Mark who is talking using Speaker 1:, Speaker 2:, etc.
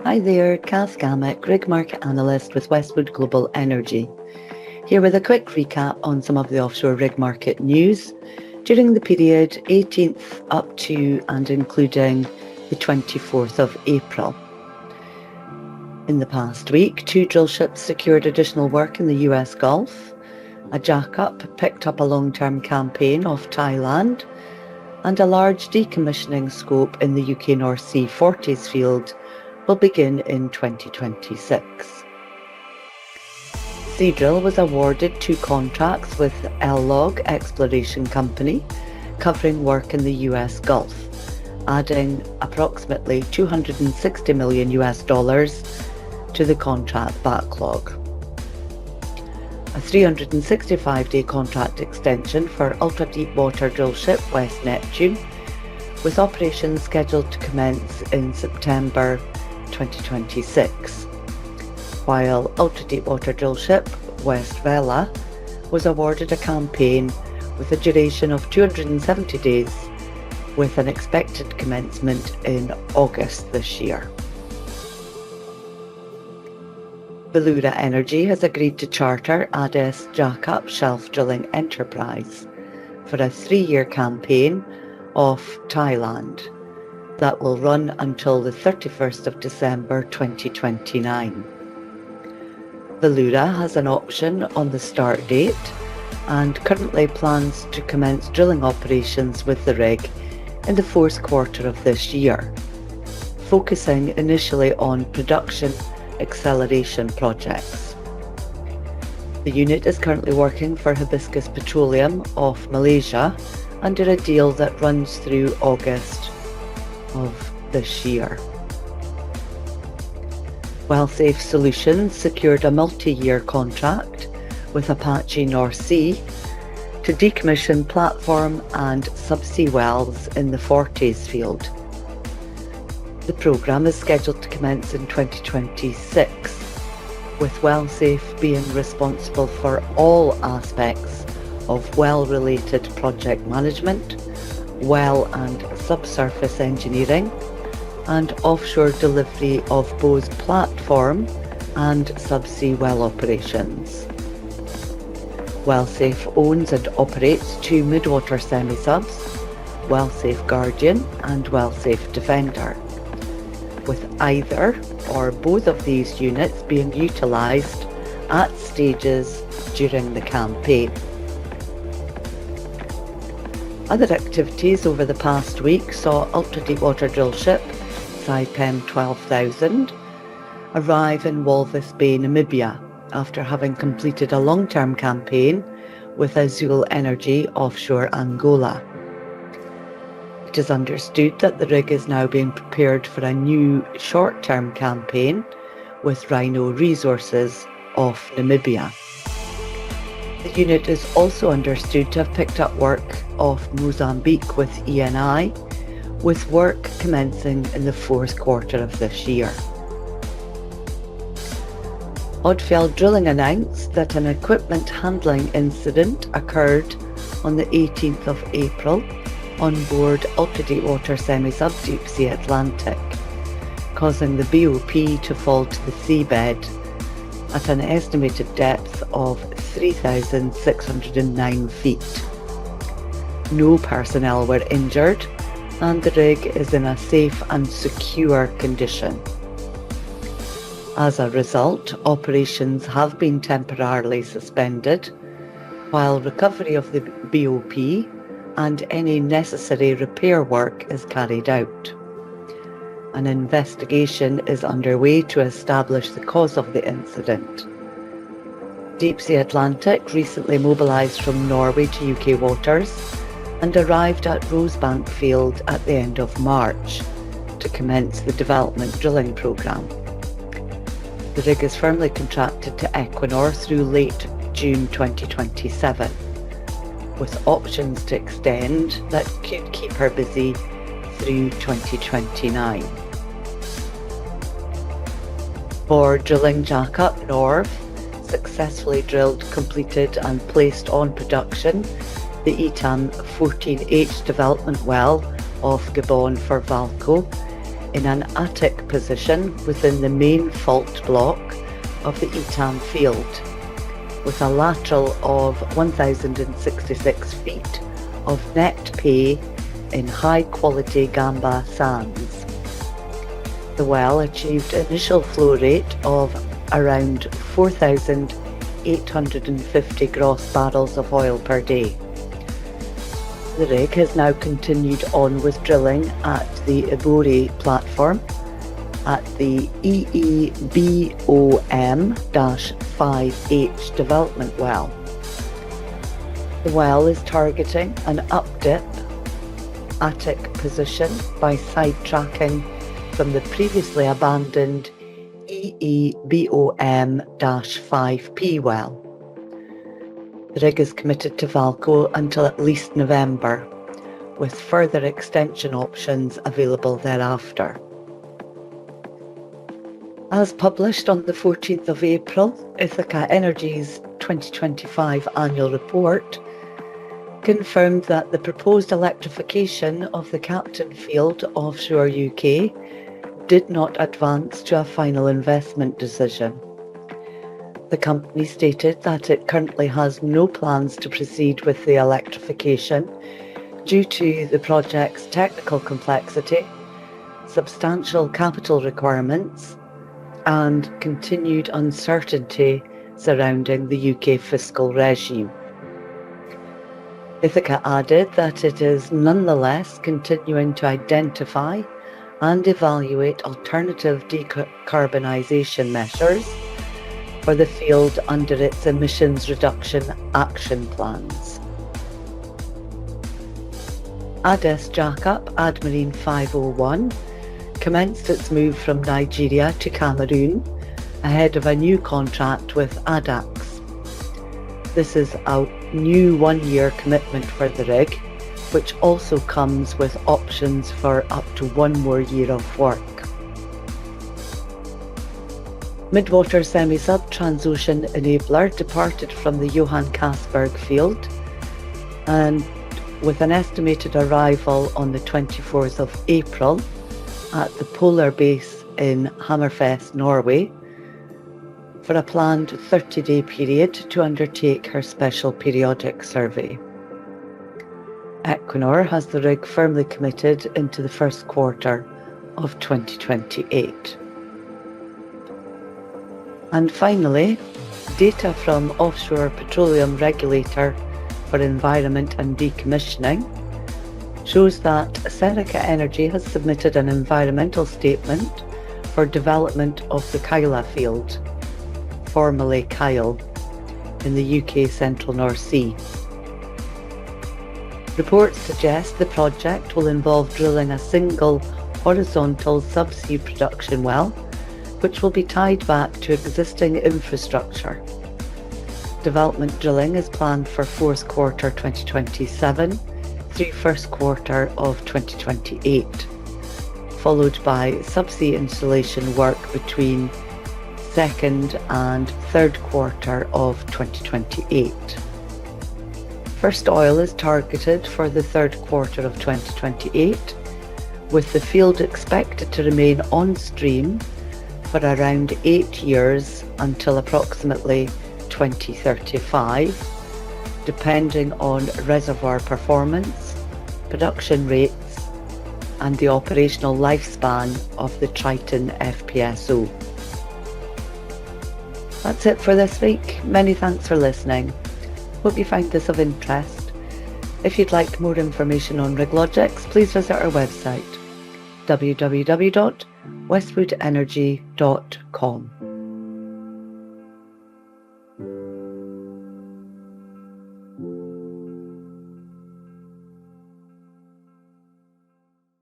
Speaker 1: Hi there, Kath Gammack, rig market analyst with Westwood Global Energy. Here with a quick recap on some of the offshore rig market news during the period 18th up to and including the 24th of April. In the past week, 2 drillships secured additional work in the US Gulf, a jackup picked up a long-term campaign off Thailand, and a large decommissioning scope in the UK North Sea Forties field will begin in 2026. Seadrill was awarded 2 contracts with LLOG Exploration Company covering work in the US Gulf, adding approximately $260 million to the contract backlog. A 365-day contract extension for ultra-deepwater drillship West Neptune, with operations scheduled to commence in September 2026, while ultra-deepwater drillship West Vela was awarded a campaign with a duration of 270 days, with an expected commencement in August this year. Vellura Energy has agreed to charter ADES jackup Shelf Drilling Enterprise for a 3-year campaign off Thailand that will run until the 31st of December 2029. Vellura has an option on the start date and currently plans to commence drilling operations with the rig in the 4th quarter of this year, focusing initially on production acceleration projects. The unit is currently working for Hibiscus Petroleum off Malaysia under a deal that runs through August of this year. WellSafe Solutions secured a multi-year contract with Apache North Sea to decommission platform and subsea wells in the Forties field. The programme is scheduled to commence in 2026, with WellSafe being responsible for all aspects of well-related project management, well and subsurface engineering, and offshore delivery of both platform and subsea well operations. WellSafe owns and operates 2 midwater semi-subs, WellSafe Guardian and WellSafe Defender, with either or both of these units being utilised at stages during the campaign. Other activities over the past week saw ultra-deepwater drillship Saipem 12,000 arrive in Walvis Bay, Namibia, after having completed a long-term campaign with Azul Energy offshore Angola. It is understood that the rig is now being prepared for a new short-term campaign with Rhino Resources off Namibia. The unit is also understood to have picked up work off Mozambique with ENI, with work commencing in the 4th quarter of this year. Odfjell Drilling announced that an equipment handling incident occurred on the 18th of April on board ultra-deepwater semi-sub Deepsea Atlantic, causing the BOP to fall to the seabed at an estimated depth of 3,609 feet. No personnel were injured, and the rig is in a safe and secure condition. As a result, operations have been temporarily suspended, while recovery of the BOP and any necessary repair work is carried out. An investigation is underway to establish the cause of the incident. Deepsea Atlantic recently mobilised from Norway to UK waters and arrived at Rosebank Field at the end of March to commence the development drilling programme. The rig is firmly contracted to Equinor through late June 2027, with options to extend that could keep her busy through 2029. For drilling jackup North successfully drilled, completed and placed on production the ETAM 14H development well off Gabon for Valco in an attic position within the main fault block of the Etam field, with a lateral of 1,066 feet of net pay in high-quality gamba sands. The well achieved initial flow rate of around 4,850 gross barrels of oil per day. The rig has now continued on with drilling at the Ibori platform at the EEBOM-5H development well. The well is targeting an up-dip attic position by sidetracking from the previously abandoned EEBOM-5P well. The rig is committed to Valco until at least November, with further extension options available thereafter. As published on the 14th of April, Ithaca Energy's 2025 annual report confirmed that the proposed electrification of the Captain field offshore UK did not advance to a final investment decision. The company stated that it currently has no plans to proceed with the electrification due to the project's technical complexity, substantial capital requirements, and continued uncertainty surrounding the UK fiscal regime. Ithaca added that it is nonetheless continuing to identify and evaluate alternative decarbonisation measures for the field under its emissions reduction action plans. ADES jackup Admarine 501 commenced its move from Nigeria to Cameroon ahead of a new contract with ADAX. This is a new one-year commitment for the rig, which also comes with options for up to 1 more year of work. Midwater semi-sub Transocean Enabler departed from the Johan Castberg field, and with an estimated arrival on the 24th of April at the Polar Base in Hammerfest, Norway, for a planned 30-day period to undertake her special periodic survey. Equinor has the rig firmly committed into the first quarter of 2028. And finally, data from Offshore Petroleum Regulator for Environment and Decommissioning shows that Seneca Energy has submitted an environmental statement for development of the Kyla field, formerly Kyle, in the UK Central North Sea. Reports suggest the project will involve drilling a single horizontal subsea production well, which will be tied back to existing infrastructure. Development drilling is planned for fourth quarter 2027 through first quarter of 2028, followed by subsea installation work between second and third quarter of 2028. First oil is targeted for the third quarter of 2028, with the field expected to remain on stream for around 8 years until approximately 2035, depending on reservoir performance, production rates, and the operational lifespan of the Triton FPSO. That's it for this week. Many thanks for listening. Hope you find this of interest. If you'd like more information on RigLogix, please visit our website www.westwoodenergy.com.